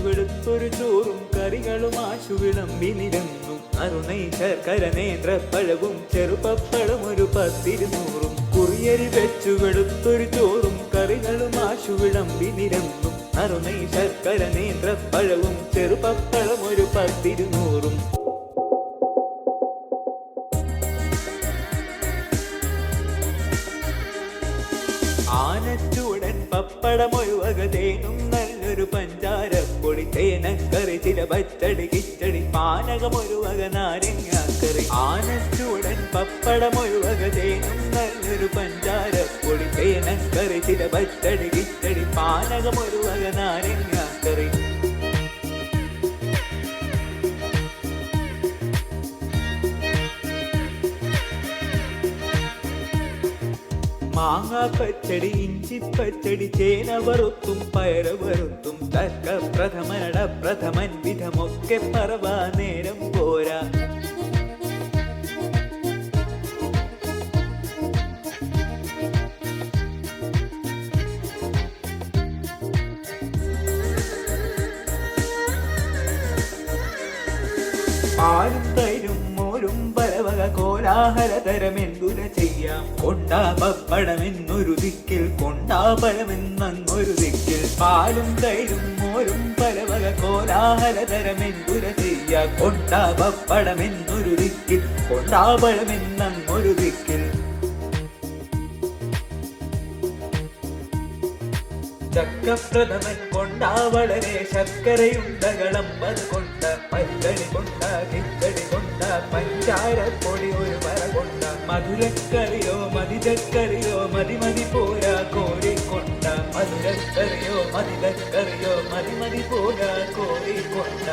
വെച്ചൊരു ചോറും കറികളും ആശു വിളമ്പി നിരന്നു. അരുണൈ ശർക്കര നേന്ത്രപ്പഴവും ചെറുപപ്പഴം ഒരു 10-200. കുറിയരി വെച്ചൊരു ചോറും കറികളും ആശു വിളമ്പി നിരന്നു. അരുണൈ ശർക്കര നേന്ത്രപ്പഴവും ചെറുപപ്പഴം ഒരു 10-200. ആനച്ചൂടൻ പപ്പടമൊരു വകതേനും നല്ലൊരു പഞ്ചാരപ്പൊടി തേനക്കറി ചില പച്ചടി കിച്ചടി പാനകമൊരു വക നാരങ്ങാക്കറി. ആനച്ചൂടൻ പപ്പടമൊരു വകതേനും നല്ലൊരു പഞ്ചാരപ്പൊടി തേനക്കറി ചില പച്ചടി കിച്ചടി പാനകമൊരു വക നാരങ്ങാക്കറി. മാങ്ങ പച്ചടി ഇഞ്ചി പച്ചടി ചേന വറുത്തും പയറ് വറുത്തും തക്ക പ്രഥമനട പ്രഥമൻ വിധമൊക്കെ പറവാ നേരം പോരാ. പാലും തൈരും മോരും പലവക കോലാഹലതരമെന്തുല ചെയ്യാം. കൊണ്ടാ പപ്പടമെന്നൊരു ദിക്കിൽ കൊണ്ടാപഴമെന്നൊരു ദിക്കിൽ. പാലും തൈരും മോരും പലവക കോലാഹലതരമെന്തുല ചെയ്യാം. കൊണ്ടാ പപ്പടമെന്നൊരു ദിക്കിൽ കൊണ്ടാപഴമെന്നൊരു ദിക്കിൽ. ചക്കപ്രഥമൻ കൊണ്ടാ വളരെ ശർക്കരയുണ്ടകളമ്പത് കൊണ്ട പച്ചടി കൊണ്ട കിച്ചടി കൊണ്ട പഞ്ചാരപ്പൊടി ഒരു മര കൊണ്ട മധുരക്കറിയോ മതിചക്കറിയോ മതി പോരാ കോരിക്കൊണ്ട മധുരക്കറിയോ മതിചക്കറിയോ മതി പോരാ കോരിക്കൊണ്ട.